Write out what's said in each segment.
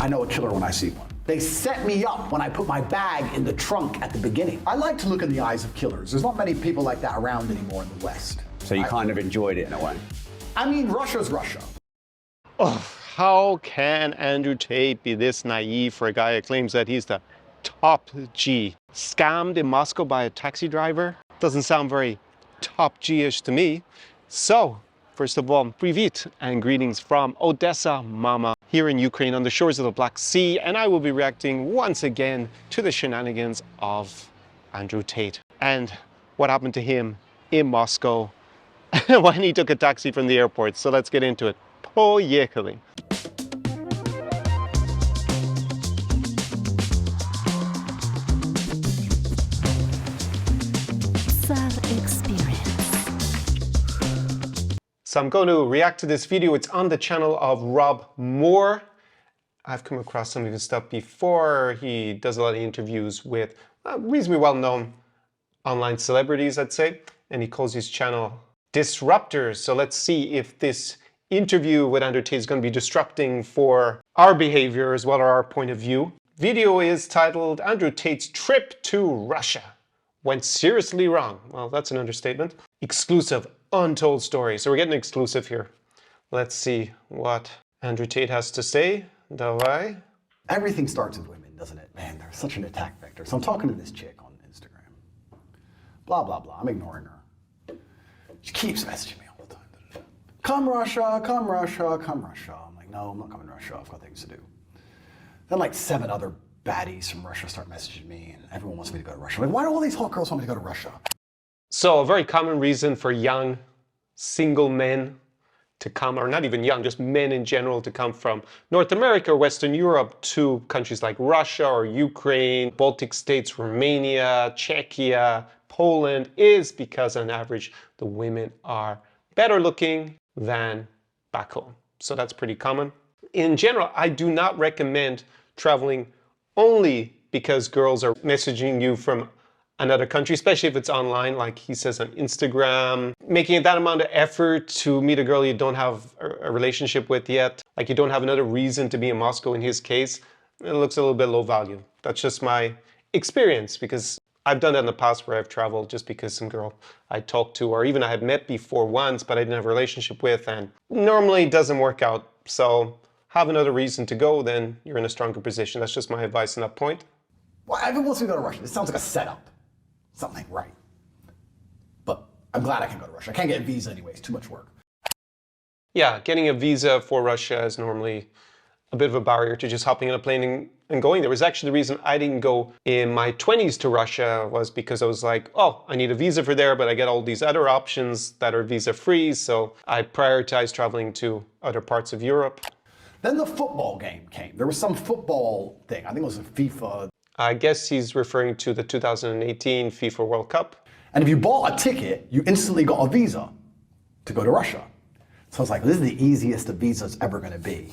I know a killer when I see one. They set me up when I put my bag in the trunk at the beginning. I like to look in the eyes of killers. There's not many people like that around anymore in the West. So you kind of enjoyed it in a way? I mean, Russia's Russia. Oh, how can Andrew Tate be this naive for a guy who claims that he's the top G? Scammed in Moscow by a taxi driver? Doesn't sound very top G-ish to me. So, first of all, привет and greetings from Odessa, Mama, here in Ukraine on the shores of the Black Sea, and I will be reacting once again to the shenanigans of Andrew Tate and what happened to him in Moscow when he took a taxi from the airport. So let's get into it. Поехали! So I'm going to react to this video. It's on the channel of Rob Moore. I've come across some of his stuff before. He does a lot of interviews with reasonably well-known online celebrities, I'd say. And he calls his channel Disruptors. So let's see if this interview with Andrew Tate is going to be disrupting for our behavior as well as our point of view. Video is titled Andrew Tate's Trip to Russia Went Seriously Wrong. Well, that's an understatement. Exclusive, untold story. So we're getting exclusive here. Let's see what Andrew Tate has to say. Давай. Everything starts with women, doesn't it? Man, they're such an attack vector. So I'm talking to this chick on Instagram. Blah, blah, blah. I'm ignoring her. She keeps messaging me all the time. Come Russia, come Russia, come Russia. I'm like, no, I'm not coming to Russia. I've got things to do. Then like 7 other baddies from Russia start messaging me, and everyone wants me to go to Russia. I'm like, why do all these hot girls want me to go to Russia? So a very common reason for young, single men to come, or not even young, just men in general to come from North America or Western Europe to countries like Russia or Ukraine, Baltic states, Romania, Czechia, Poland, is because on average, the women are better looking than back home. So that's pretty common. In general, I do not recommend traveling only because girls are messaging you from another country, especially if it's online, like he says on Instagram. Making that amount of effort to meet a girl you don't have a relationship with yet, like you don't have another reason to be in Moscow in his case, it looks a little bit low value. That's just my experience, because I've done that in the past where I've traveled just because some girl I talked to, or even I had met before once, but I didn't have a relationship with, and normally it doesn't work out. So have another reason to go, then you're in a stronger position. That's just my advice on that point. Well, everyone wants me to go to Russia. This sounds like a setup. Something ain't right. But I'm glad I can go to Russia. I can't get a visa anyway. It's too much work. Yeah, getting a visa for Russia is normally a bit of a barrier to just hopping on a plane and going there. Was actually the reason I didn't go in my 20s to Russia, was because I was like, oh, I need a visa for there, but I get all these other options that are visa-free, so I prioritized traveling to other parts of Europe. Then the football game came. There was some football thing. I think it was a FIFA. I guess he's referring to the 2018 FIFA World Cup. And if you bought a ticket, you instantly got a visa to go to Russia. So I was like, this is the easiest the visa's ever going to be.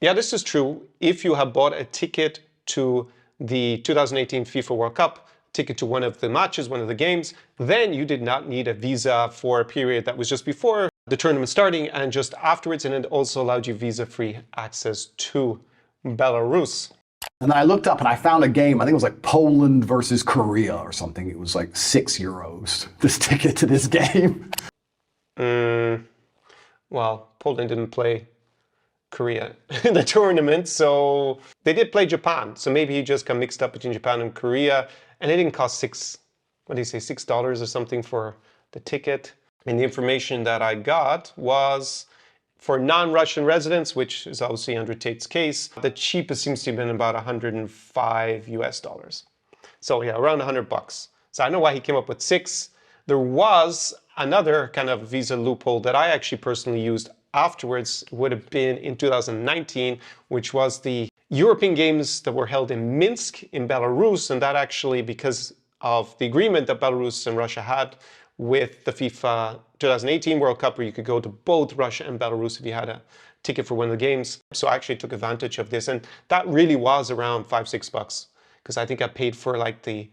Yeah, this is true. If you have bought a ticket to the 2018 FIFA World Cup, ticket to one of the matches, one of the games, then you did not need a visa for a period that was just before the tournament starting and just afterwards, and it also allowed you visa-free access to Belarus. And then I looked up and I found a game, I think it was like Poland versus Korea or something. It was like €6, this ticket to this game. Well, Poland didn't play Korea in the tournament, so they did play Japan. So maybe he just got mixed up between Japan and Korea, and it didn't cost $6 or something for the ticket. And the information that I got was for non-Russian residents, which is obviously Andrew Tate's case, the cheapest seems to have been about $105. So yeah, around $100. So I know why he came up with 6. There was another kind of visa loophole that I actually personally used afterwards, would have been in 2019, which was the European Games that were held in Minsk in Belarus. And that actually, because of the agreement that Belarus and Russia had with the FIFA 2018 World Cup, where you could go to both Russia and Belarus if you had a ticket for one of the games. So I actually took advantage of this, and that really was around $5-6, because I think I paid for like the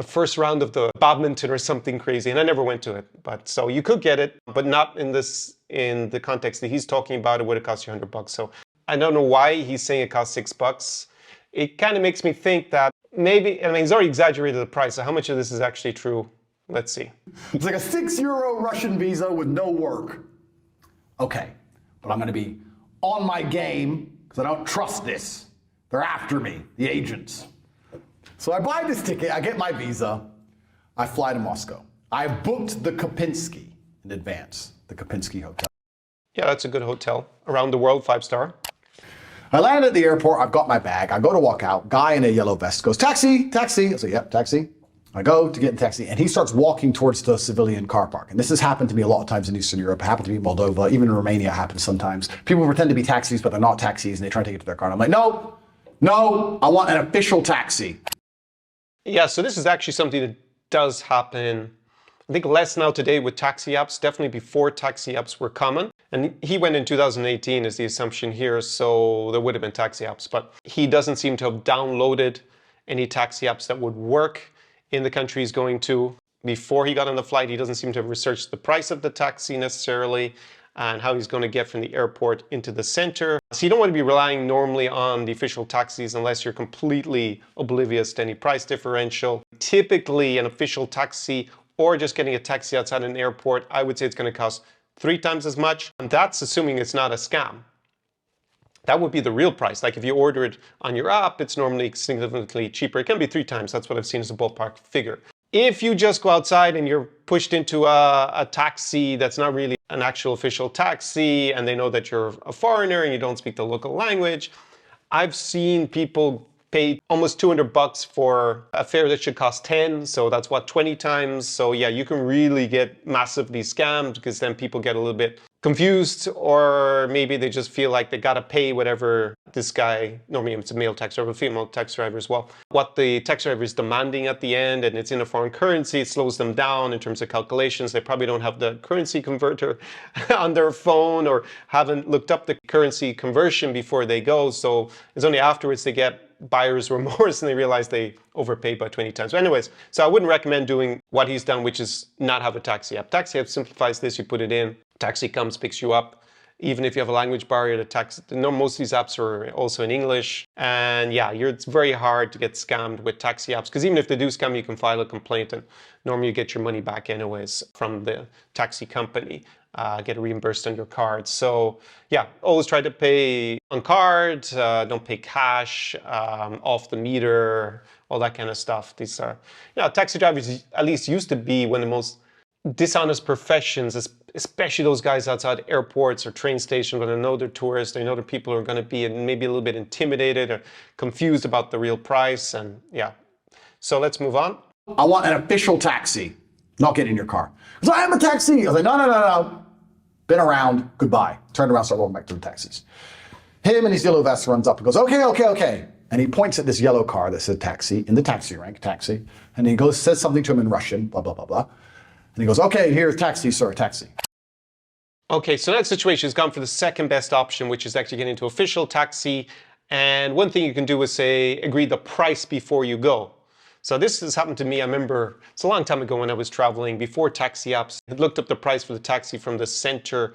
first round of the badminton or something crazy, and I never went to it. But so you could get it, but not in the context that he's talking about. It would have cost you $100. So I don't know why he's saying it costs $6. It kind of makes me think that maybe, I mean, he's already exaggerated the price. So how much of this is actually true? Let's see. It's like a €6 Russian visa with no work. Okay, but I'm going to be on my game because I don't trust this. They're after me, the agents. So I buy this ticket, I get my visa, I fly to Moscow. I booked the Kopinski in advance, the Kopinski Hotel. Yeah, that's a good hotel. Around the world, 5-star. I land at the airport, I've got my bag, I go to walk out, guy in a yellow vest goes, taxi, taxi. I say, yep, taxi. I go to get in the taxi, and he starts walking towards the civilian car park. And this has happened to me a lot of times in Eastern Europe. It happened to me in Moldova, even in Romania it happens sometimes. People pretend to be taxis, but they're not taxis, and they try to take it to their car. And I'm like, no, I want an official taxi. Yeah, so this is actually something that does happen, I think less now today with taxi apps, definitely before taxi apps were common. And he went in 2018 is the assumption here, so there would have been taxi apps. But he doesn't seem to have downloaded any taxi apps that would work in the country he's going to. Before he got on the flight, he doesn't seem to have researched the price of the taxi necessarily and how he's going to get from the airport into the center. So you don't want to be relying normally on the official taxis unless you're completely oblivious to any price differential. Typically, an official taxi or just getting a taxi outside an airport, I would say it's going to cost 3 times as much. And that's assuming it's not a scam. That would be the real price. Like if you order it on your app, it's normally significantly cheaper. It can be 3 times. That's what I've seen as a ballpark figure. If you just go outside and you're pushed into a taxi that's not really an actual official taxi, and they know that you're a foreigner and you don't speak the local language, I've seen people pay almost $200 for a fare that should cost 10. So that's what, 20 times. So yeah, you can really get massively scammed because then people get a little bit confused, or maybe they just feel like they gotta pay whatever this guy, normally it's a male taxi driver, a female taxi driver as well, what the taxi driver is demanding at the end, and it's in a foreign currency. It slows them down in terms of calculations. They probably don't have the currency converter on their phone or haven't looked up the currency conversion before they go. So it's only afterwards they get buyer's remorse and they realize they overpaid by 20 times. So anyways, so I wouldn't recommend doing what he's done, which is not have a taxi app. Taxi app simplifies this. You put it in, taxi comes, picks you up. Even if you have a language barrier, most of these apps are also in English. And yeah, it's very hard to get scammed with taxi apps, because even if they do scam, you can file a complaint and normally you get your money back anyways from the taxi company. Get reimbursed on your card. So yeah, always try to pay on card, don't pay cash, off the meter, all that kind of stuff. These are, taxi drivers at least used to be one of the most dishonest professions, especially those guys outside airports or train stations when they know they're tourists, they know that people are going to be maybe a little bit intimidated or confused about the real price. And yeah, so let's move on. I want an official taxi, not get in your car. Because I am a taxi. I was like, no. Been around, goodbye. Turned around, started walking back to the taxis. Him and his yellow vest runs up and goes, okay. And he points at this yellow car that said taxi, in the taxi rank, taxi. And he goes, says something to him in Russian, blah, blah, blah, blah. And he goes, okay, here's taxi, sir, taxi. Okay, so that situation has gone for the second best option, which is actually getting into official taxi. And one thing you can do is say, agree the price before you go. So this has happened to me. I remember it's a long time ago when I was traveling before taxi apps. I had looked up the price for the taxi from the center,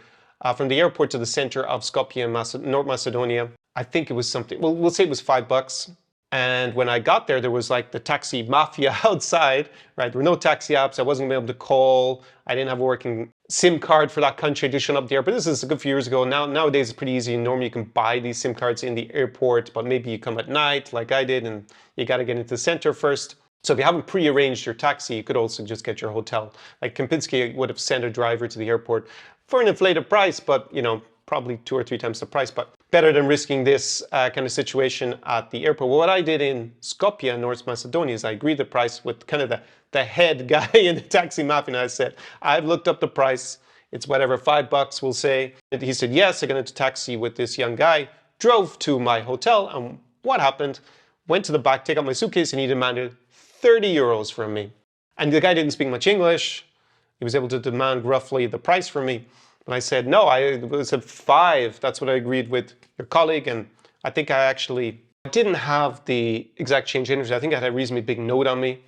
from the airport to the center of Skopje in North Macedonia. I think it was something, well, we'll say it was $5. And when I got there, there was like the taxi mafia outside, right? There were no taxi apps. I wasn't able to call. I didn't have a working SIM card for that country. I just showed up there. But this is a good few years ago. Nowadays, it's pretty easy. Normally, you can buy these SIM cards in the airport, but maybe you come at night like I did, and you got to get into the center first. So if you haven't pre-arranged your taxi, you could also just get your hotel. Like Kempinski would have sent a driver to the airport for an inflated price, but probably 2 or 3 times the price, but better than risking this kind of situation at the airport. Well, what I did in Skopje, North Macedonia, is I agreed the price with kind of the head guy in the taxi mafia, and I said, I've looked up the price. It's whatever, $5, we'll say. And he said, yes, I got into taxi with this young guy, drove to my hotel, and what happened? Went to the back, take out my suitcase, and he demanded 30 euros from me. And the guy didn't speak much English. He was able to demand roughly the price from me. And I said, no, I said 5. That's what I agreed with your colleague. And I think I didn't have the exact change in English. I think I had a reasonably big note on me.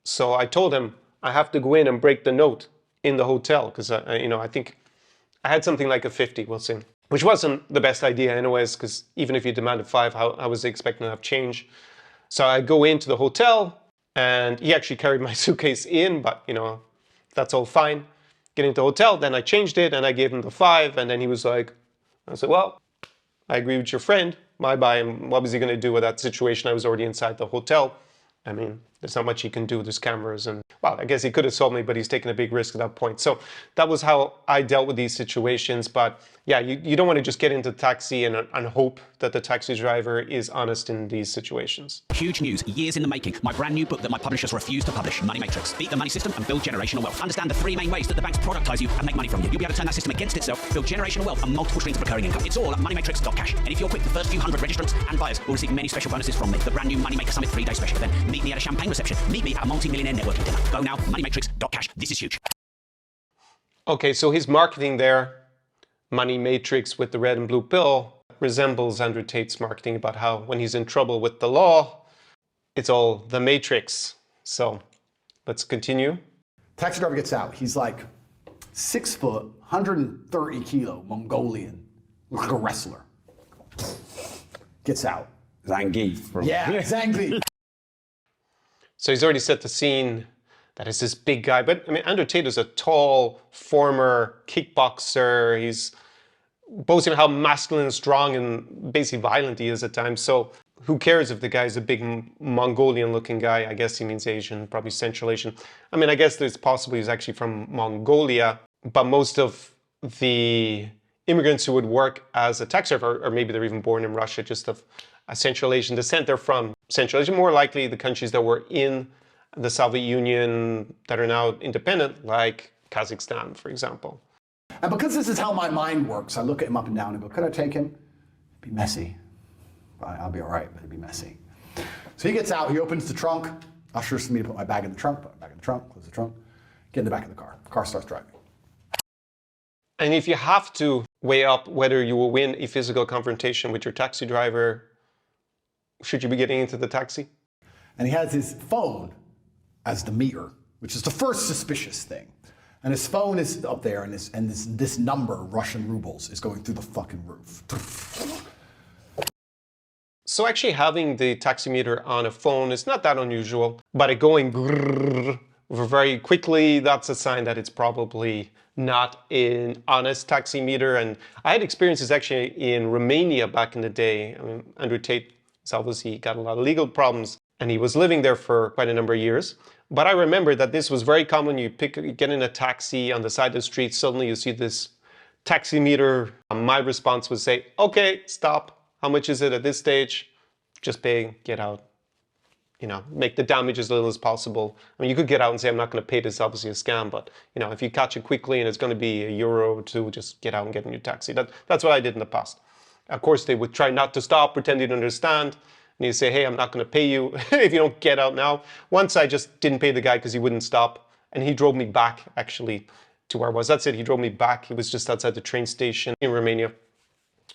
So I told him I have to go in and break the note in the hotel because, I think I had something like a 50, we'll see. which wasn't the best idea anyways, because even if you demanded 5, how was he expecting to have change? So I go into the hotel, and he actually carried my suitcase in, but you know, that's all fine. Get into the hotel, then I changed it, and I gave him the 5, and then he was like, I said, well, I agree with your friend, bye-bye, and what was he gonna do with that situation? I was already inside the hotel. I mean, there's not much he can do, there's cameras, and well, I guess he could have sold me, but he's taking a big risk at that point. So that was how I dealt with these situations. But yeah, you don't want to just get into the taxi and hope that the taxi driver is honest in these situations. Huge news, years in the making. My brand new book that my publishers refuse to publish, Money Matrix. Beat the money system and build generational wealth. Understand the 3 main ways that the banks productize you and make money from you. You'll be able to turn that system against itself, build generational wealth and multiple streams of recurring income. It's all at moneymatrix.cash. And if you're quick, the first few 100 registrants and buyers will receive many special bonuses from me. The brand new Money Maker Summit 3-day special. Then meet me at a champagne reception. Meet me at a multi-millionaire networking dinner. Go now, moneymatrix.cash. This is huge. Okay, so his marketing there, Money Matrix with the red and blue pill, resembles Andrew Tate's marketing about how when he's in trouble with the law, it's all the Matrix. So let's continue. Taxi driver gets out. He's like 6 foot, 130 kilo, Mongolian, like a wrestler. Gets out. Zangief. Yeah, exactly. So he's already set the scene that is this big guy. But I mean, Andrew Tate is a tall, former kickboxer. He's boasting of how masculine and strong and basically violent he is at times. So who cares if the guy's a big Mongolian-looking guy? I guess he means Asian, probably Central Asian. I mean, I guess it's possible he's actually from Mongolia. But most of the immigrants who would work as a taxi driver, or maybe they're even born in Russia, just of a Central Asian descent, they're from Central Asia, more likely the countries that were in the Soviet Union that are now independent, like Kazakhstan, for example. And because this is how my mind works, I look at him up and down and go, could I take him? It'd be messy. I'll be all right, but it'd be messy. So he gets out, he opens the trunk, ushers me to put my bag in the trunk, put my bag in the trunk, close the trunk, get in the back of the car. The car starts driving. And if you have to weigh up whether you will win a physical confrontation with your taxi driver, should you be getting into the taxi? And he has his phone as the meter, which is the first suspicious thing. And his phone is up there, and this number, Russian rubles, is going through the fucking roof. So actually having the taximeter on a phone is not that unusual, but it going very quickly, that's a sign that it's probably not an honest taximeter. And I had experiences actually in Romania back in the day. I mean, Andrew Tate is obviously got a lot of legal problems, and he was living there for quite a number of years. But I remember that this was very common. You get in a taxi on the side of the street, suddenly you see this taximeter. My response was say, okay, stop. How much is it at this stage? Just pay, get out. You know, make the damage as little as possible. I mean, you could get out and say, I'm not going to pay this, obviously a scam, but you know, if you catch it quickly and it's going to be €1 or 2, just get out and get in your taxi. That's what I did in the past. Of course, they would try not to stop, pretend you didn't understand. And you say, hey, I'm not going to pay you if you don't get out now. Once I just didn't pay the guy because he wouldn't stop. And he drove me back, actually, to where I was. That's it. He drove me back. He was just outside the train station in Romania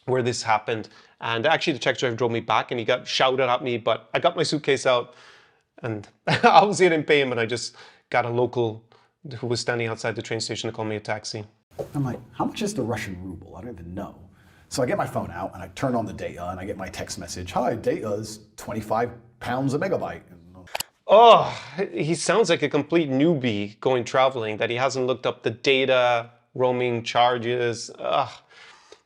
where this happened. And actually, the taxi driver drove me back and he got shouted at me. But I got my suitcase out and obviously I didn't pay him. And I just got a local who was standing outside the train station to call me a taxi. I'm like, how much is the Russian ruble? I don't even know. So I get my phone out and I turn on the data and I get my text message. Hi, data's 25 pounds a megabyte. Oh, he sounds like a complete newbie going traveling, that he hasn't looked up the data, roaming charges. Ugh.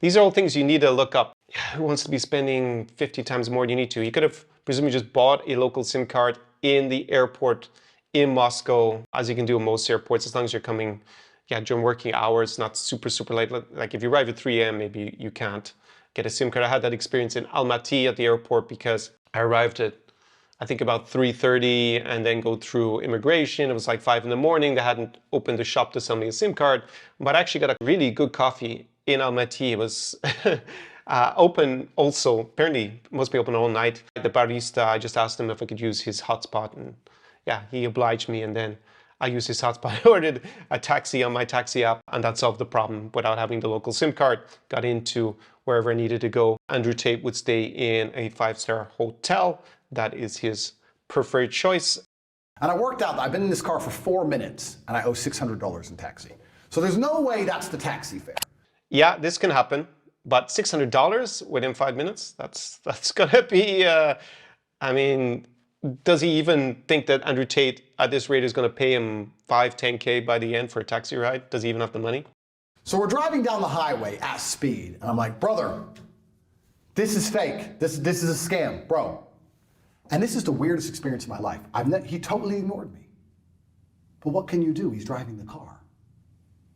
These are all things you need to look up. Who wants to be spending 50 times more than you need to? You could have presumably just bought a local SIM card in the airport in Moscow, as you can do in most airports, as long as you're coming during working hours, not super late. Like if you arrive at 3 a.m., maybe you can't get a SIM card. I had that experience in Almaty at the airport because I arrived at, I think about 3:30 and then go through immigration. It was like 5 in the morning. They hadn't opened the shop to sell me a SIM card, but I actually got a really good coffee in Almaty. It was open also, apparently it must be open all night. The barista, I just asked him if I could use his hotspot and yeah, he obliged me, and then I used his hotspot. I ordered a taxi on my taxi app, and that solved the problem without having the local SIM card. Got into wherever I needed to go. Andrew Tate would stay in a 5-star hotel. That is his preferred choice. And I worked out that I've been in this car for 4 minutes and I owe $600 in taxi. So there's no way that's the taxi fare. Yeah, this can happen. But $600 within 5 minutes, that's gonna be, I mean, does he even think that Andrew Tate at this rate is gonna pay him 5, 10K by the end for a taxi ride? Does he even have the money? So we're driving down the highway at speed, and I'm like, brother, this is fake. This is a scam, bro. And this is the weirdest experience of my life. He totally ignored me. But what can you do? He's driving the car.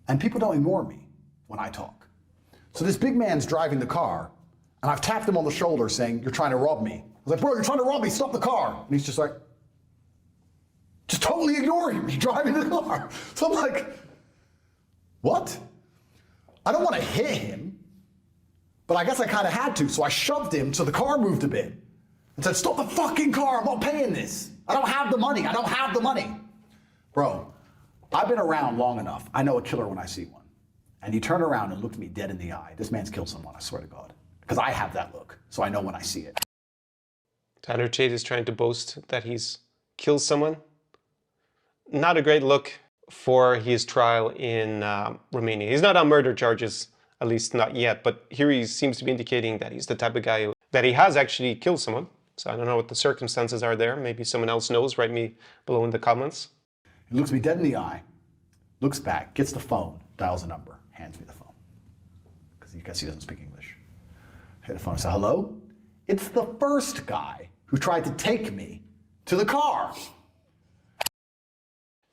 And people don't ignore me when I talk. So this big man's driving the car, and I've tapped him on the shoulder saying, you're trying to rob me. I was like, bro, you're trying to rob me, stop the car. And he's just like, just totally ignoring me, driving the car. So I'm like, what? I don't want to hit him, but I guess I kind of had to. So I shoved him so the car moved a bit and said, stop the fucking car, I'm not paying this. I don't have the money, I don't have the money. Bro, I've been around long enough. I know a killer when I see one. And he turned around and looked me dead in the eye. This man's killed someone, I swear to God. Because I have that look, so I know when I see it. Andrew Tate is trying to boast that he's killed someone. Not a great look for his trial in Romania. He's not on murder charges, at least not yet, but here he seems to be indicating that he's the type of guy that he has actually killed someone. So I don't know what the circumstances are there. Maybe someone else knows. Write me below in the comments. He looks me dead in the eye, looks back, gets the phone, dials a number, hands me the phone. Because I guess he doesn't speak English. I hit the phone and say, hello? It's the first guy who tried to take me to the car.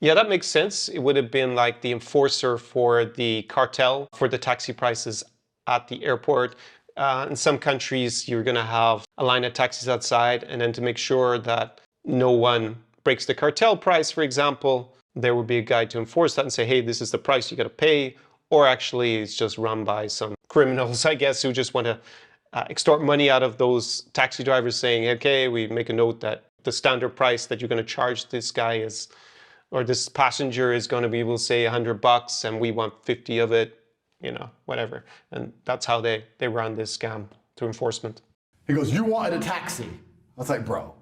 Yeah, that makes sense. It would have been like the enforcer for the cartel for the taxi prices at the airport. In some countries, you're going to have a line of taxis outside, and then to make sure that no one breaks the cartel price, for example, there would be a guy to enforce that and say, hey, this is the price you got to pay. Or actually, it's just run by some criminals, I guess, who just want to extort money out of those taxi drivers saying, okay, we make a note that the standard price that you're going to charge this guy is, or this passenger is going to be, we'll say $100 and we want 50 of it, you know, whatever. And that's how they run this scam to enforcement. He goes, you wanted a taxi. I was like, bro,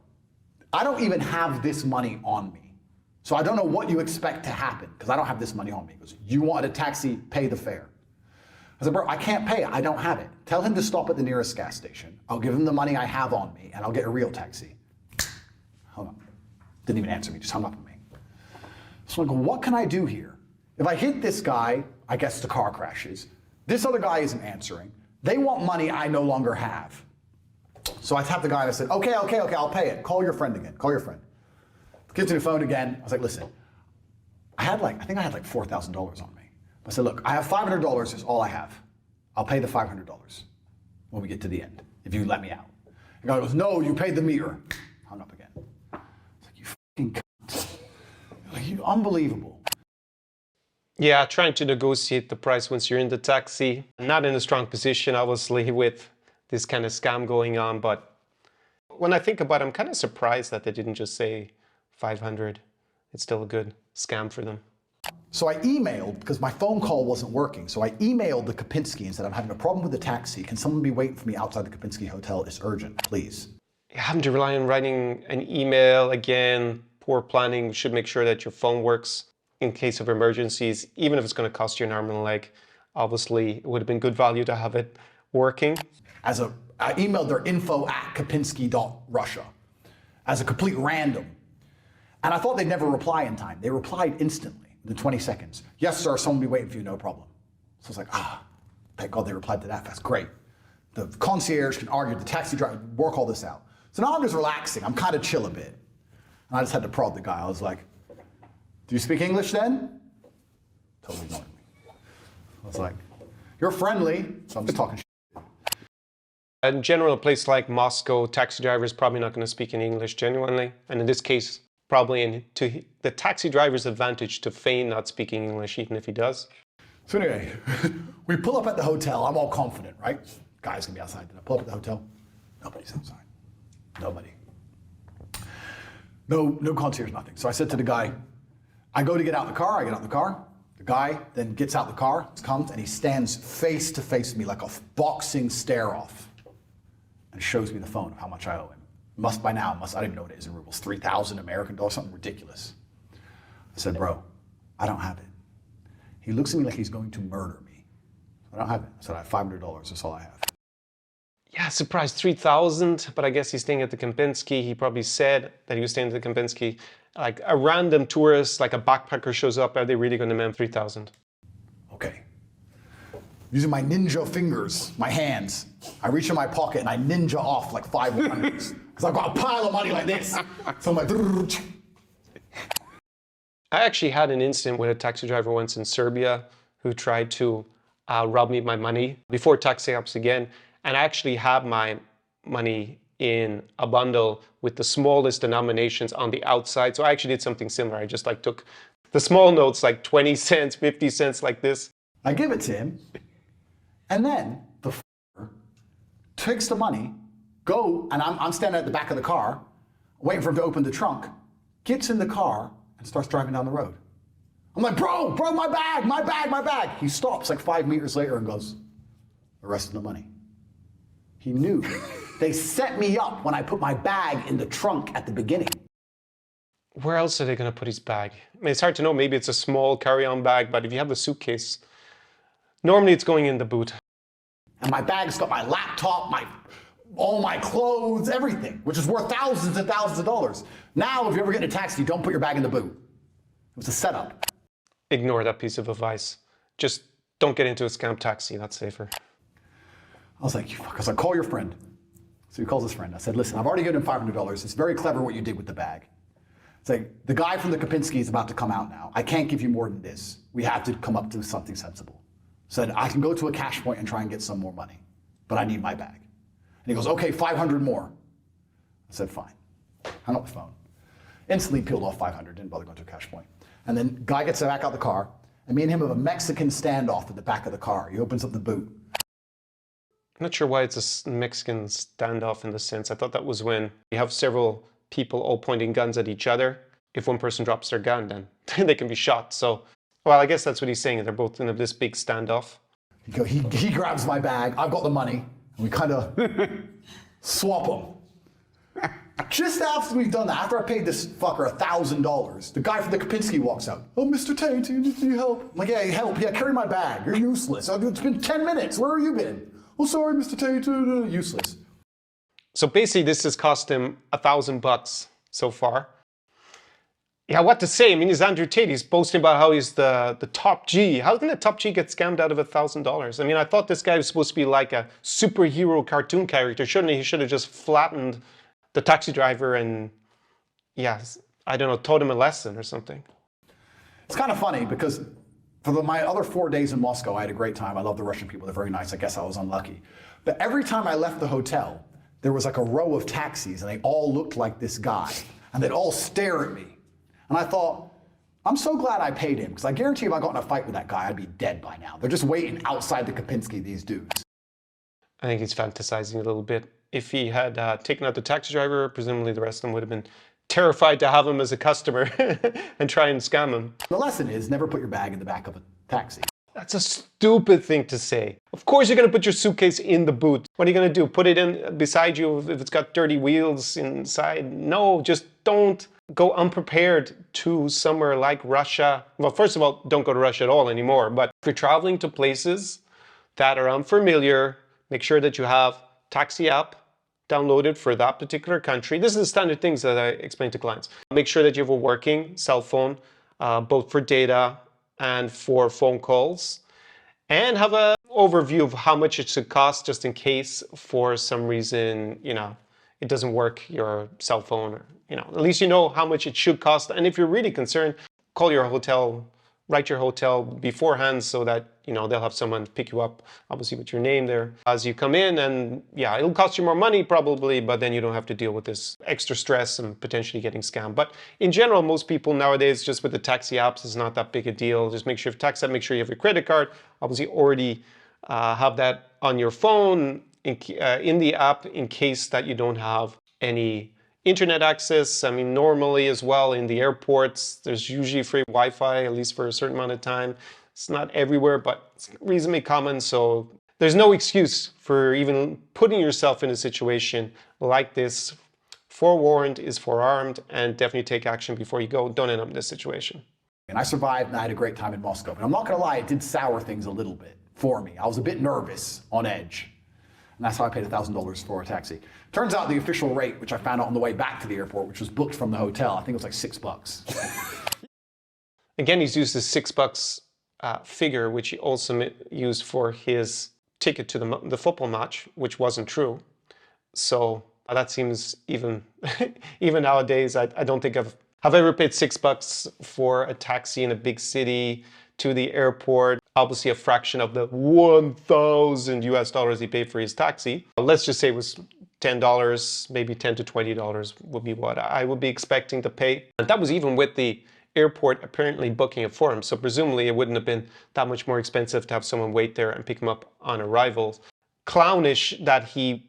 I don't even have this money on me. So I don't know what you expect to happen because I don't have this money on me. He goes, you wanted a taxi, pay the fare. I said, bro, I can't pay it. I don't have it. Tell him to stop at the nearest gas station. I'll give him the money I have on me and I'll get a real taxi. Hung up. Didn't even answer me, just hung up on me. So I go, what can I do here? If I hit this guy, I guess the car crashes. This other guy isn't answering. They want money I no longer have. So I tapped the guy and I said, okay, I'll pay it. Call your friend again, call your friend. Gives me the phone again. I was like, listen, I think I had like $4,000 on me. I said, look, I have $500 is all I have. I'll pay the $500 when we get to the end, if you let me out. The guy goes, no, you paid the meter. Hung up again. I was like, you fucking cunt. Like, you unbelievable. Yeah, trying to negotiate the price once you're in the taxi. Not in a strong position, obviously, with this kind of scam going on. But when I think about it, I'm kind of surprised that they didn't just say 500. It's still a good scam for them. So I emailed, because my phone call wasn't working, so I emailed the Kopinski and said, I'm having a problem with the taxi. Can someone be waiting for me outside the Kopinski Hotel? It's urgent, please. Having to rely on writing an email, again, poor planning. You should make sure that your phone works in case of emergencies, even if it's going to cost you an arm and a leg. Obviously, it would have been good value to have it working. I emailed their info@kopinski.russia as a complete random. And I thought they'd never reply in time. They replied instantly, within 20 seconds. Yes, sir, someone will be waiting for you, no problem. So I was like, thank God they replied to that fast. Great. The concierge can argue, the taxi driver, work all this out. So now I'm just relaxing. I'm kind of chill a bit. And I just had to prod the guy. I was like, do you speak English then? Totally ignored me. I was like, you're friendly. So I'm just talking shit. In general, a place like Moscow, taxi driver is probably not going to speak in English genuinely. And in this case, probably to the taxi driver's advantage to feign not speaking English, even if he does. So anyway, we pull up at the hotel. I'm all confident, right? Guy's gonna be outside. Then I pull up at the hotel. Nobody's outside. Nobody. No concierge, nothing. So I said to the guy, I go to get out the car. I get out the car. The guy then gets out the car, comes, and he stands face to face with me like a boxing stare-off, and shows me the phone of how much I owe him. Must by now, I don't even know what it is in rubles, 3,000 American dollars, something ridiculous. I said, bro, I don't have it. He looks at me like he's going to murder me. I don't have it. I said, I have $500. That's all I have. Yeah, surprised 3,000, but I guess he's staying at the Kempinski. He probably said that he was staying at the Kempinski. Like a random tourist, like a backpacker shows up, are they really going to demand 3,000? Okay. Using my ninja fingers, my hands, I reach in my pocket and I ninja off like 500s. Because I've got a pile of money like this. So I'm like, I actually had an incident with a taxi driver once in Serbia who tried to rob me of my money before taxi apps again. And I actually had my money in a bundle with the smallest denominations on the outside. So I actually did something similar. I just like took the small notes, like 20 cents, 50 cents, like this. I give it to him. And then the takes the money, and I'm standing at the back of the car, waiting for him to open the trunk, gets in the car and starts driving down the road. I'm like, bro, my bag, my bag, my bag. He stops like 5 meters later and goes, the rest of the money. He knew. They set me up when I put my bag in the trunk at the beginning. Where else are they going to put his bag? I mean, it's hard to know. Maybe it's a small carry-on bag, but if you have the suitcase, normally it's going in the boot. And my bag's got my laptop, all my clothes, everything, which is worth thousands and thousands of dollars. Now, if you ever get in a taxi, don't put your bag in the boot. It was a setup. Ignore that piece of advice. Just don't get into a scam taxi. That's safer. I was like, you fuck. I was like, call your friend. So he calls his friend. I said, listen, I've already given him $500. It's very clever what you did with the bag. It's like, the guy from the Kempinski is about to come out now. I can't give you more than this. We have to come up to something sensible. Said, I can go to a cash point and try and get some more money, but I need my bag. And he goes, okay, 500 more. I said, fine. Hung up the phone. Instantly peeled off 500, didn't bother going to a cash point. And then guy gets back out the car, and me and him have a Mexican standoff at the back of the car. He opens up the boot. I'm not sure why it's a Mexican standoff in the sense. I thought that was when you have several people all pointing guns at each other. If one person drops their gun, then they can be shot. So, well, I guess that's what he's saying. They're both in this big standoff. He grabs my bag. I've got the money. And we kind of swap them. Just after we've done that, after I paid this fucker $1,000, the guy from the Kempinski walks out. Oh, Mr. Tate, do you need help? I'm like, yeah, help. Yeah, carry my bag. You're useless. It's been 10 minutes. Where have you been? Oh, sorry, Mr. Tate. Useless. So basically, this has cost him $1,000 so far. Yeah, what to say? I mean, he's Andrew Tate. He's boasting about how he's the top G. How can the top G get scammed out of $1,000? I mean, I thought this guy was supposed to be like a superhero cartoon character. Shouldn't he? He should have just flattened the taxi driver and, yeah, I don't know, taught him a lesson or something. It's kind of funny because for my other 4 days in Moscow, I had a great time. I love the Russian people. They're very nice. I guess I was unlucky. But every time I left the hotel, there was like a row of taxis, and they all looked like this guy. And they'd all stare at me. And I thought, I'm so glad I paid him, because I guarantee if I got in a fight with that guy, I'd be dead by now. They're just waiting outside the Kempinski, these dudes. I think he's fantasizing a little bit. If he had taken out the taxi driver, presumably the rest of them would have been terrified to have him as a customer and try and scam him. The lesson is never put your bag in the back of a taxi. That's a stupid thing to say. Of course you're going to put your suitcase in the boot. What are you going to do? Put it in beside you if it's got dirty wheels inside? No, just don't go unprepared to somewhere like Russia. Well, first of all, don't go to Russia at all anymore. But if you're traveling to places that are unfamiliar, make sure that you have taxi app downloaded for that particular country. This is the standard things that I explain to clients. Make sure that you have a working cell phone, both for data and for phone calls, and have an overview of how much it should cost just in case for some reason, it doesn't work, your cell phone, or, at least you know how much it should cost. And if you're really concerned, call your hotel, write your hotel beforehand so that, they'll have someone pick you up, obviously with your name there as you come in. And yeah, it'll cost you more money probably, but then you don't have to deal with this extra stress and potentially getting scammed. But in general, most people nowadays, just with the taxi apps, it's not that big a deal. Just make sure you have taxi app, make sure you have your credit card, obviously already have that on your phone in the app in case that you don't have any internet access. I mean, normally as well in the airports, there's usually free Wi-Fi, at least for a certain amount of time. It's not everywhere, but it's reasonably common. So there's no excuse for even putting yourself in a situation like this. Forewarned is forearmed, and definitely take action before you go. Don't end up in this situation. And I survived and I had a great time in Moscow. But I'm not going to lie, it did sour things a little bit. for me. I was a bit nervous, on edge. And that's how I paid $1,000 for a taxi. Turns out the official rate, which I found out on the way back to the airport, which was booked from the hotel, I think it was like $6. Again, he's used this $6 figure, which he also used for his ticket to the football match, which wasn't true. So that seems even even nowadays. I don't think I've ever paid $6 for a taxi in a big city to the airport. Obviously, a fraction of the $1,000 he paid for his taxi. Let's just say it was $10, maybe $10 to $20 would be what I would be expecting to pay. And that was even with the airport apparently booking it for him. So presumably it wouldn't have been that much more expensive to have someone wait there and pick him up on arrival. Clownish that he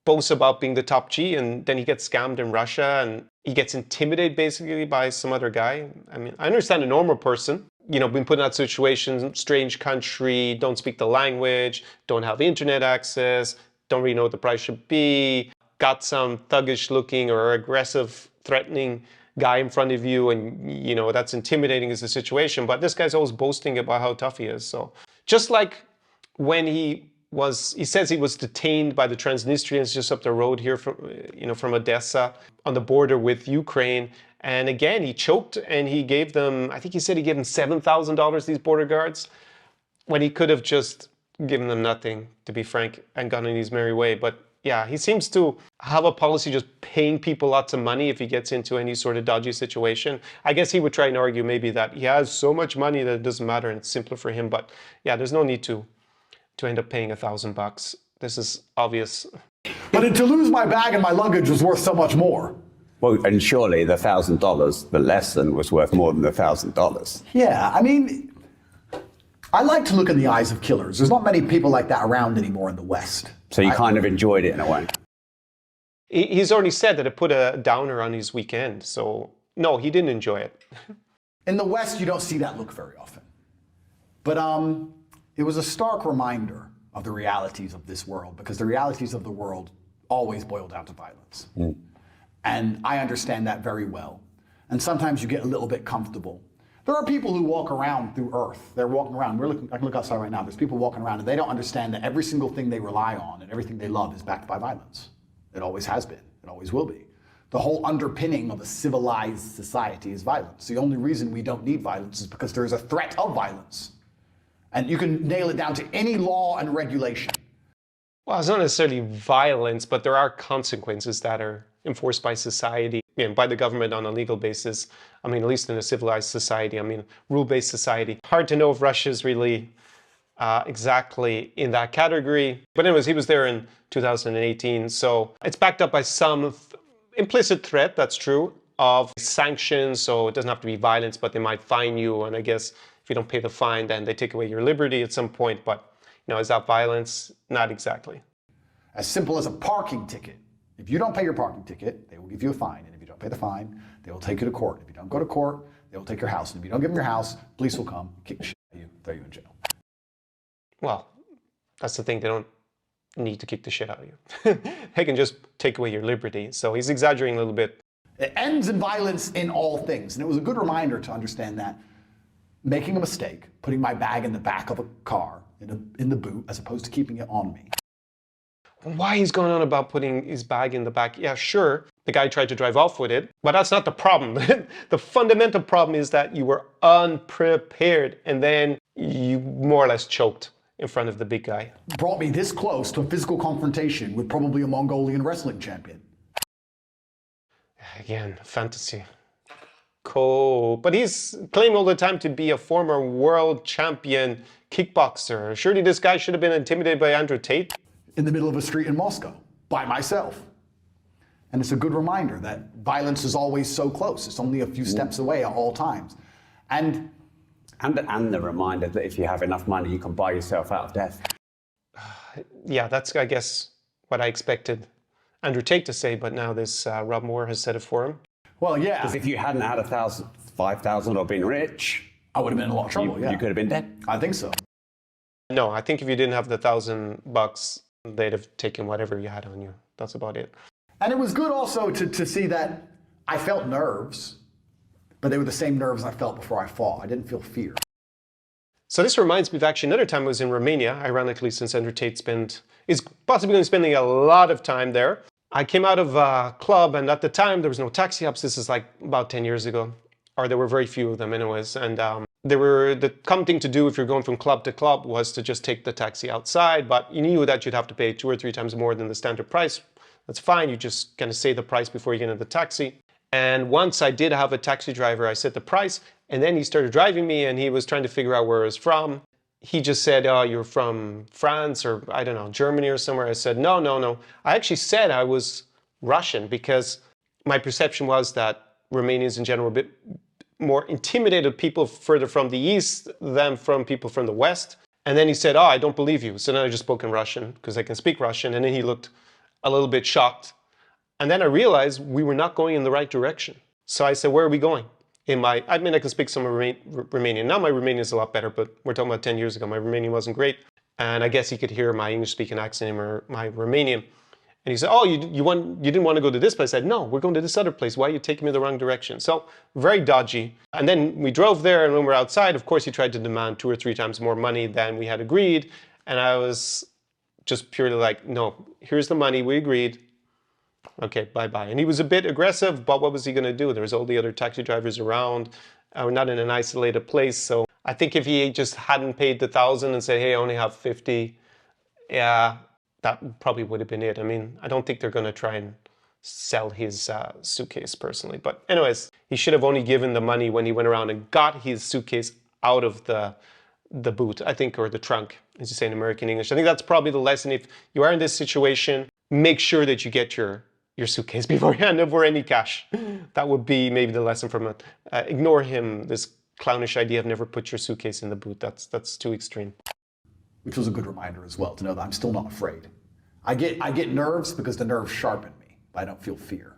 boasts about being the top G and then he gets scammed in Russia and he gets intimidated basically by some other guy. I mean, I understand a normal person, you know, being put in that situation, strange country, don't speak the language, don't have internet access, don't really know what the price should be, got some thuggish looking or aggressive, threatening guy in front of you and, you know, that's intimidating as a situation. But this guy's always boasting about how tough he is. So just like when he says he was detained by the Transnistrians just up the road here from Odessa on the border with Ukraine. And again, he choked and he gave them, I think he said he gave them $7,000, these border guards, when he could have just given them nothing, to be frank, and gone on his merry way. But yeah, he seems to have a policy just paying people lots of money if he gets into any sort of dodgy situation. I guess he would try and argue maybe that he has so much money that it doesn't matter and it's simpler for him. But yeah, there's no need to end up paying $1,000. This is obvious. But to lose my bag and my luggage was worth so much more. Well, and surely the $1,000, the lesson was worth more than the $1,000. Yeah, I mean, I like to look in the eyes of killers. There's not many people like that around anymore in the West. So you kind of enjoyed it in a way. He's already said that it put a downer on his weekend. So no, he didn't enjoy it. In the West, you don't see that look very often. But it was a stark reminder of the realities of this world, because the realities of the world always boil down to violence. Mm. And I understand that very well. And sometimes you get a little bit comfortable. There are people who walk around through Earth. They're walking around. I can look outside right now. There's people walking around and they don't understand that every single thing they rely on and everything they love is backed by violence. It always has been. It always will be. The whole underpinning of a civilized society is violence. The only reason we don't need violence is because there is a threat of violence. And you can nail it down to any law and regulation. Well, it's not necessarily violence, but there are consequences that are enforced by society and by the government on a legal basis. I mean, at least in a civilized society, I mean, rule-based society. Hard to know if Russia's really exactly in that category. But anyways, he was there in 2018. So it's backed up by some implicit threat, that's true, of sanctions. So it doesn't have to be violence, but they might fine you. And I guess if you don't pay the fine, then they take away your liberty at some point. But, you know, is that violence? Not exactly. As simple as a parking ticket. If you don't pay your parking ticket, they will give you a fine. And if you don't pay the fine, they will take you to court. If you don't go to court, they will take your house. And if you don't give them your house, police will come, kick the shit out of you, throw you in jail. Well, that's the thing. They don't need to kick the shit out of you. They can just take away your liberty. So he's exaggerating a little bit. It ends in violence in all things. And it was a good reminder to understand that making a mistake, putting my bag in the back of a car, in the boot, as opposed to keeping it on me. Why he's going on about putting his bag in the back? Yeah, sure, the guy tried to drive off with it, but that's not the problem. The fundamental problem is that you were unprepared and then you more or less choked in front of the big guy. Brought me this close to a physical confrontation with probably a Mongolian wrestling champion. Again, fantasy. Cool. But he's claiming all the time to be a former world champion kickboxer. Surely this guy should have been intimidated by Andrew Tate. In the middle of a street in Moscow, by myself. And it's a good reminder that violence is always so close. It's only a few steps away at all times. And the reminder that if you have enough money, you can buy yourself out of death. Yeah, that's, I guess, what I expected Andrew Tate to say, but now this Rob Moore has said it for him. Well, yeah. Because if you hadn't had 5,000 or been rich, I would have been in a lot of trouble, you could have been dead. I think so. No, I think if you didn't have the $1,000, they'd have taken whatever you had on you. That's about it. And it was good also to see that I felt nerves, but they were the same nerves I felt before I fought. I didn't feel fear. So this reminds me of actually another time I was in Romania, ironically, since Andrew Tate is possibly going to be spending a lot of time there. I came out of a club, and at the time there was no taxi apps. This is like about 10 years ago, or there were very few of them anyways. And the common thing to do if you're going from club to club was to just take the taxi outside, but you knew that you'd have to pay 2 or 3 times more than the standard price. That's fine, you just kind of say the price before you get into the taxi. And once I did have a taxi driver, I set the price, and then he started driving me, and he was trying to figure out where I was from. He just said, oh, you're from France, or I don't know, Germany or somewhere. I said, no, no, no. I actually said I was Russian because my perception was that Romanians in general were a bit more intimidated people further from the east than from people from the west. And then he said, oh, I don't believe you. So then I just spoke in Russian because I can speak Russian. And then he looked a little bit shocked. And then I realized we were not going in the right direction. So I said, where are we going? I can speak some Romanian. Now my Romanian is a lot better, but we're talking about 10 years ago. My Romanian wasn't great. And I guess he could hear my English-speaking accent in my Romanian. And he said, oh, you didn't want to go to this place? I said, no, we're going to this other place. Why are you taking me the wrong direction? So very dodgy. And then we drove there, and when we were outside, of course, he tried to demand 2 or 3 times more money than we had agreed. And I was just purely like, no, here's the money, we agreed. Okay, bye-bye. And he was a bit aggressive, but what was he going to do? There was all the other taxi drivers around. We're not in an isolated place. So I think if he just hadn't paid the 1,000 and said, hey, I only have 50, yeah, that probably would have been it. I mean, I don't think they're going to try and sell his suitcase personally. But anyways, he should have only given the money when he went around and got his suitcase out of the boot, I think, or the trunk, as you say in American English. I think that's probably the lesson. If you are in this situation, make sure that you get your suitcase before you hand over any cash. That would be maybe the lesson from it. Ignore him, this clownish idea of never put your suitcase in the boot. That's too extreme. Which was a good reminder as well to know that I'm still not afraid. I get nerves because the nerves sharpen me. I don't feel fear,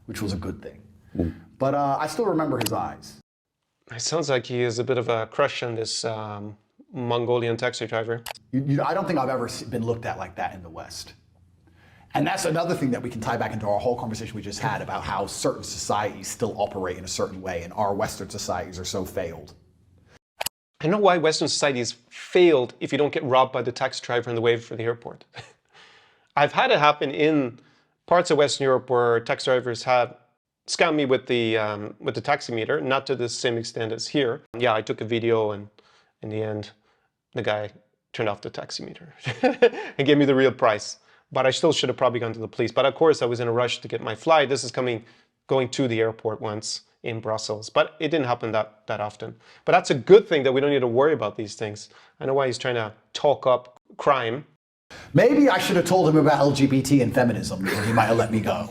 which was a good thing. But I still remember his eyes. It sounds like he has a bit of a crush on this Mongolian taxi driver. I don't think I've ever been looked at like that in the West. And that's another thing that we can tie back into our whole conversation we just had about how certain societies still operate in a certain way, and our Western societies are so failed. I know why Western societies failed if you don't get robbed by the taxi driver on the way for the airport. I've had it happen in parts of Western Europe where taxi drivers had scammed me with the taxi meter, not to the same extent as here. Yeah, I took a video, and in the end, the guy turned off the taxi meter and gave me the real price. But I still should have probably gone to the police. But of course, I was in a rush to get my flight. This is going to the airport once in Brussels. But it didn't happen that often. But that's a good thing that we don't need to worry about these things. I know why he's trying to talk up crime. Maybe I should have told him about LGBT and feminism, or he might have let me go.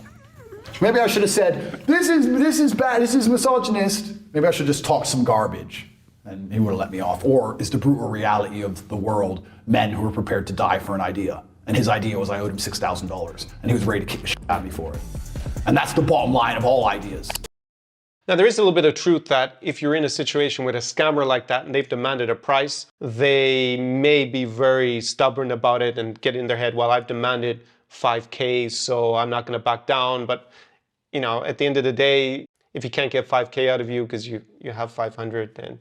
Maybe I should have said, this is bad, this is misogynist. Maybe I should just talk some garbage, and he would have let me off. Or is the brutal reality of the world men who are prepared to die for an idea? And his idea was I owed him $6,000, and he was ready to kick the shit out of me for it. And that's the bottom line of all ideas. Now, there is a little bit of truth that if you're in a situation with a scammer like that and they've demanded a price, they may be very stubborn about it and get in their head, well, I've demanded 5K, so I'm not going to back down. But, you know, at the end of the day, if you can't get 5K out of you because you have 500, then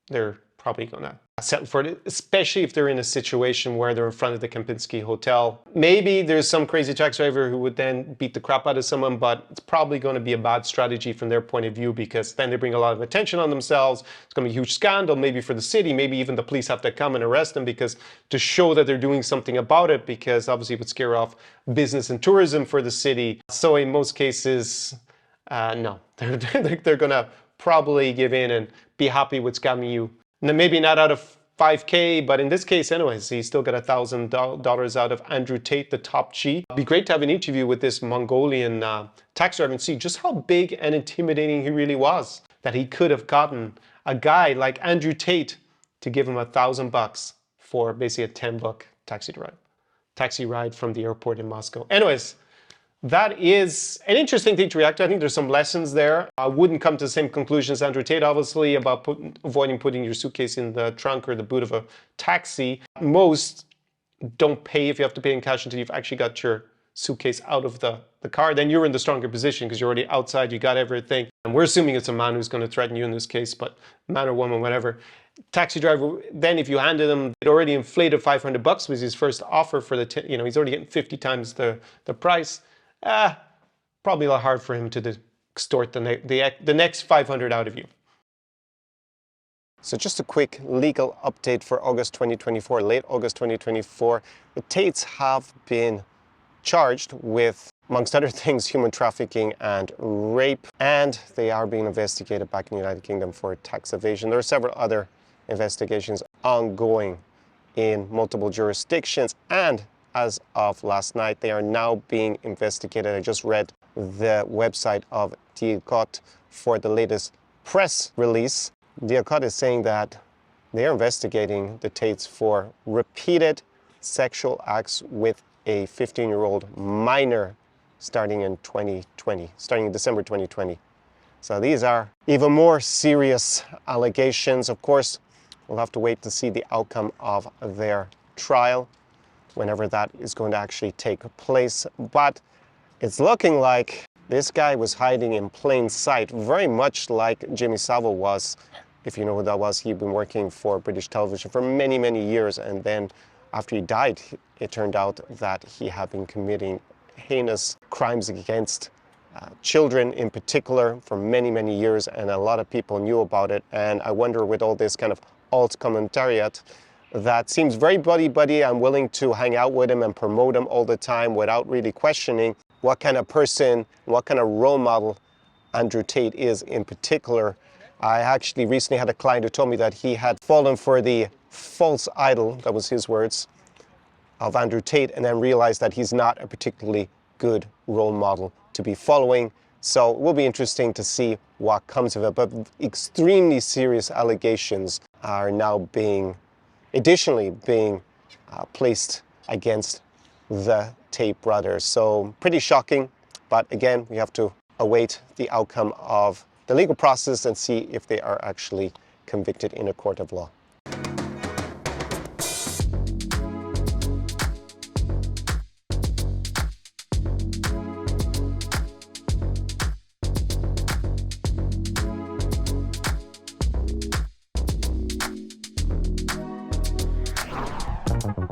they're probably going to settle for it, especially if they're in a situation where they're in front of the Kempinski Hotel. Maybe there's some crazy taxi driver who would then beat the crap out of someone, but it's probably going to be a bad strategy from their point of view, because then they bring a lot of attention on themselves. It's going to be a huge scandal, maybe for the city, maybe even the police have to come and arrest them because to show that they're doing something about it, because obviously it would scare off business and tourism for the city. So in most cases, no, they're going to probably give in and be happy with scamming you. Now, maybe not out of 5K, but in this case anyways, he still got $1,000 out of Andrew Tate, the top G. It'd be great to have an interview with this Mongolian taxi driver and see just how big and intimidating he really was, that he could have gotten a guy like Andrew Tate to give him $1,000 for basically a $10 taxi ride from the airport in Moscow. Anyways, that is an interesting thing to react to. I think there's some lessons there. I wouldn't come to the same conclusion as Andrew Tate, obviously, about avoiding putting your suitcase in the trunk or the boot of a taxi. Most don't pay if you have to pay in cash until you've actually got your suitcase out of the car, then you're in the stronger position because you're already outside, you got everything. And we're assuming it's a man who's going to threaten you in this case, but man or woman, whatever. Taxi driver, then if you handed him, it already inflated $500 was his first offer for the, he's already getting 50 times the price. Probably a lot hard for him to extort the next 500 out of you. So just a quick legal update for August 2024, late August 2024. The Tates have been charged with, amongst other things, human trafficking and rape, and they are being investigated back in the United Kingdom for tax evasion. There are several other investigations ongoing in multiple jurisdictions, and as of last night, they are now being investigated. I just read the website of Diakot for the latest press release. Diakot is saying that they are investigating the Tates for repeated sexual acts with a 15-year-old minor starting in December 2020. So these are even more serious allegations. Of course, we'll have to wait to see the outcome of their trial, whenever that is going to actually take place. But it's looking like this guy was hiding in plain sight, very much like Jimmy Savile was. If you know who that was, he'd been working for British television for many, many years, and then after he died, it turned out that he had been committing heinous crimes against children in particular for many, many years, and a lot of people knew about it. And I wonder, with all this kind of alt commentariat that seems very buddy-buddy and willing to hang out with him and promote him all the time without really questioning what kind of person, what kind of role model Andrew Tate is in particular. I actually recently had a client who told me that he had fallen for the false idol, that was his words, of Andrew Tate, and then realized that he's not a particularly good role model to be following. So it will be interesting to see what comes of it. But extremely serious allegations are now additionally being placed against the Tate brothers. So pretty shocking, but again, we have to await the outcome of the legal process and see if they are actually convicted in a court of law.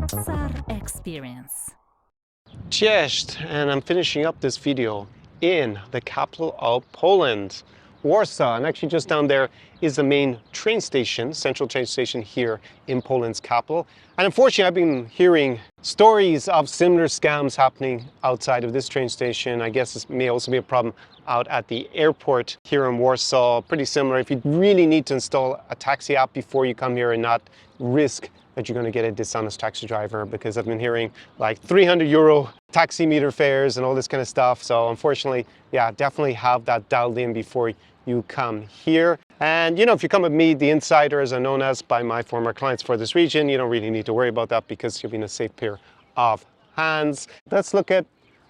SAR Experience. Cześć, and I'm finishing up this video in the capital of Poland, Warsaw. And actually just down there is the main train station, central train station here in Poland's capital. And unfortunately, I've been hearing stories of similar scams happening outside of this train station. I guess this may also be a problem out at the airport here in Warsaw. Pretty similar. If you really need to install a taxi app before you come here and not risk that you're going to get a dishonest taxi driver, because I've been hearing like €300 taxi meter fares and all this kind of stuff. So unfortunately, yeah, definitely have that dialed in before you come here. And if you come with me, the insider, as I'm known as by my former clients for this region, you don't really need to worry about that because you'll be in a safe pair of hands. Let's look at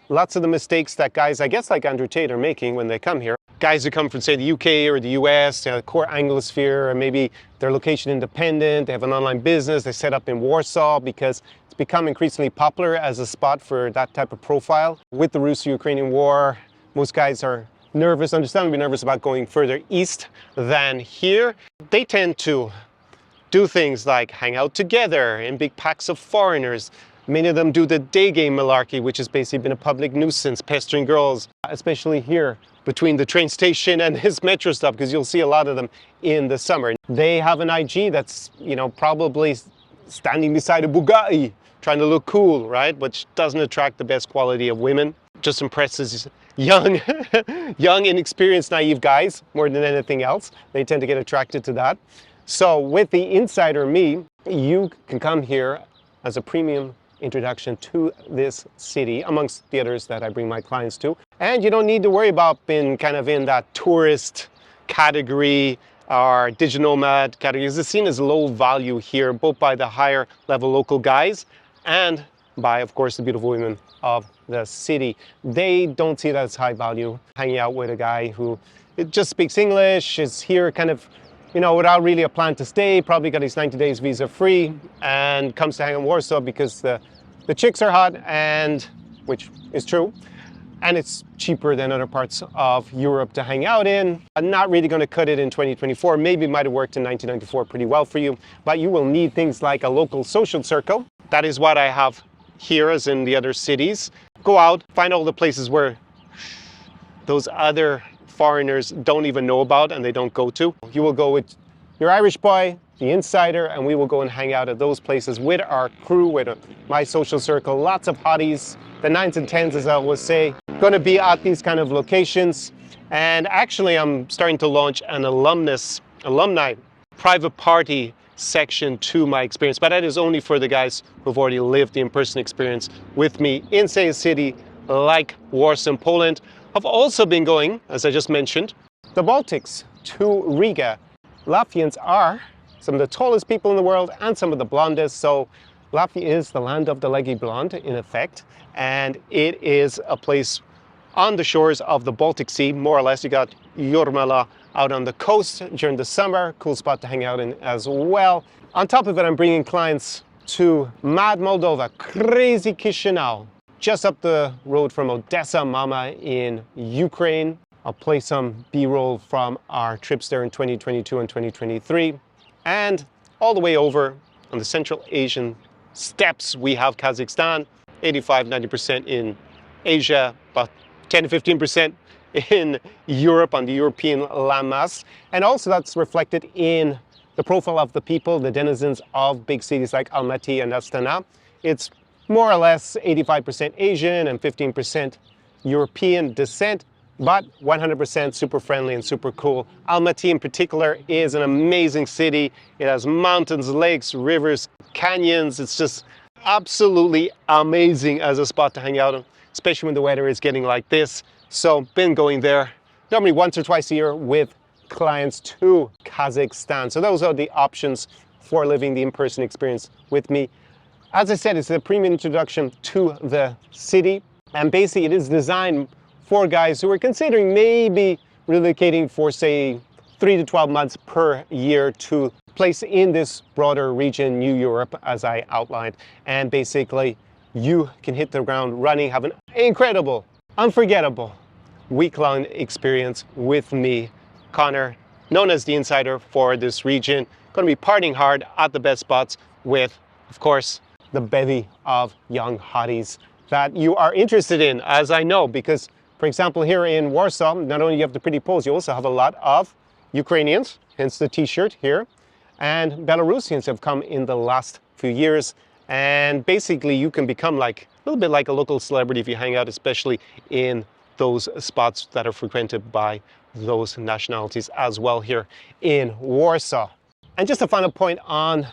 lots of the mistakes that guys, I guess like Andrew Tate, are making when they come here. Guys who come from, say, the UK or the US, the core Anglosphere, or maybe they're location independent, they have an online business, they set up in Warsaw because it's become increasingly popular as a spot for that type of profile. With the Russo-Ukrainian war, most guys are nervous, understandably nervous about going further east than here. They tend to do things like hang out together in big packs of foreigners. Many of them do the day game malarkey, which has basically been a public nuisance, pestering girls, especially here between the train station and his metro stop, because you'll see a lot of them in the summer. They have an IG that's, probably standing beside a Bugatti, trying to look cool, right? Which doesn't attract the best quality of women. Just impresses young, inexperienced, naive guys more than anything else. They tend to get attracted to that. So with the insider me, you can come here as a premium introduction to this city, amongst the others that I bring my clients to. And you don't need to worry about being kind of in that tourist category or digital nomad category. It's seen as low value here, both by the higher level local guys and by, of course, the beautiful women of the city. They don't see that as high value. Hanging out with a guy who just speaks English, is here kind of, without really a plan to stay, probably got his 90 days visa free, and comes to hang in Warsaw because the chicks are hot and which is true. And it's cheaper than other parts of Europe to hang out in. I'm not really going to cut it in 2024. Maybe it might have worked in 1994 pretty well for you, but you will need things like a local social circle. That is what I have here as in the other cities. Go out, find all the places where those other foreigners don't even know about and they don't go to. You will go with your Irish boy, the insider, and we will go and hang out at those places with our crew, with my social circle. Lots of hotties, the 9s and 10s, as I always say, going to be at these kind of locations. And actually, I'm starting to launch an alumni private party section to my experience, but that is only for the guys who've already lived the in-person experience with me in, say, a city like Warsaw, Poland. I've also been going, as I just mentioned, the Baltics to Riga. Latvians are some of the tallest people in the world and some of the blondest. So Latvia is the land of the leggy blonde, in effect. And it is a place on the shores of the Baltic Sea, more or less. You got Jūrmala out on the coast during the summer. Cool spot to hang out in as well. On top of it, I'm bringing clients to Mad Moldova, crazy Chisinau, just up the road from Odessa Mama in Ukraine. I'll play some B-roll from our trips there in 2022 and 2023. And all the way over on the Central Asian steppes, we have Kazakhstan, 85-90% in Asia, about 10 to 15% in Europe on the European landmass. And also that's reflected in the profile of the people, the denizens of big cities like Almaty and Astana. It's more or less 85% Asian and 15% European descent, but 100% super friendly and super cool. Almaty in particular is an amazing city. It has mountains, lakes, rivers, canyons. It's just absolutely amazing as a spot to hang out in, especially when the weather is getting like this. So been going there normally once or twice a year with clients to Kazakhstan. So those are the options for living the in-person experience with me. As I said, it's a premium introduction to the city. And basically it is designed for guys who are considering maybe relocating for, say, 3 to 12 months per year to place in this broader region, New Europe, as I outlined. And basically, you can hit the ground running, have an incredible, unforgettable week-long experience with me, Connor, known as the Insider for this region. Going to be partying hard at the best spots with, of course, the bevy of young hotties that you are interested in, as I know, because for example, here in Warsaw, not only do you have the pretty Poles, you also have a lot of Ukrainians, hence the t-shirt here, and Belarusians have come in the last few years. And basically you can become like a little bit like a local celebrity if you hang out, especially in those spots that are frequented by those nationalities as well here in Warsaw. And just a final point on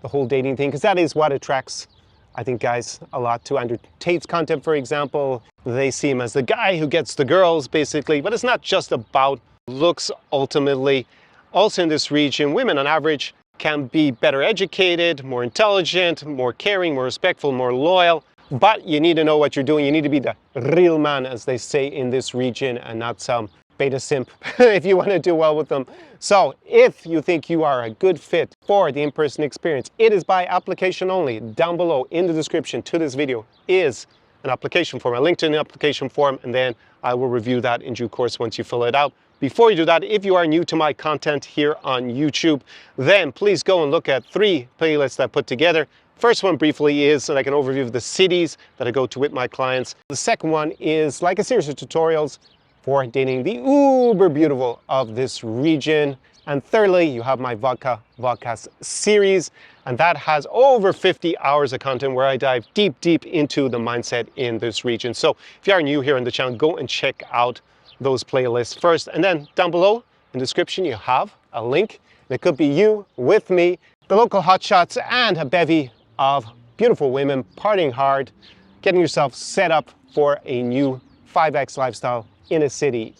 the whole dating thing, because that is what attracts, I think, guys a lot to Andrew Tate's content, for example. They see him as the guy who gets the girls, basically, but it's not just about looks ultimately. Also in this region, women on average can be better educated, more intelligent, more caring, more respectful, more loyal, but you need to know what you're doing. You need to be the real man, as they say in this region, and not some beta simp if you want to do well with them. So if you think you are a good fit for the in-person experience, it is by application only. Down below in the description to this video is an application form, a link to an application form, and then I will review that in due course once you fill it out. Before you do that, if you are new to my content here on YouTube, then please go and look at 3 playlists I put together. First one briefly is like an overview of the cities that I go to with my clients. The second one is like a series of tutorials for dating the uber beautiful of this region. And thirdly, you have my Vodcast series, and that has over 50 hours of content where I dive deep into the mindset in this region. So if you are new here on the channel, go and check out those playlists first. And then down below in the description, you have a link. It could be you with me, the local hotshots, and a bevy of beautiful women partying hard, getting yourself set up for a new 5X lifestyle in a city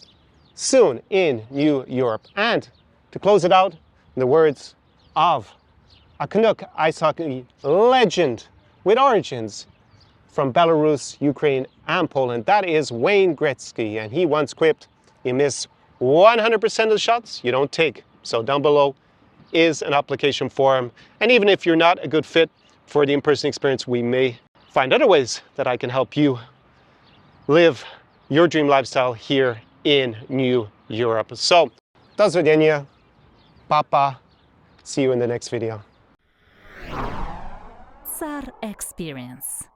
soon in New Europe. And to close it out, in the words of a Canuck ice hockey legend with origins from Belarus, Ukraine, and Poland, that is Wayne Gretzky. And he once quipped, you miss 100% of the shots you don't take. So down below is an application form. And even if you're not a good fit for the in-person experience, we may find other ways that I can help you live your dream lifestyle here in New Europe. So, do swidzenia, papa, see you in the next video. SAR Experience.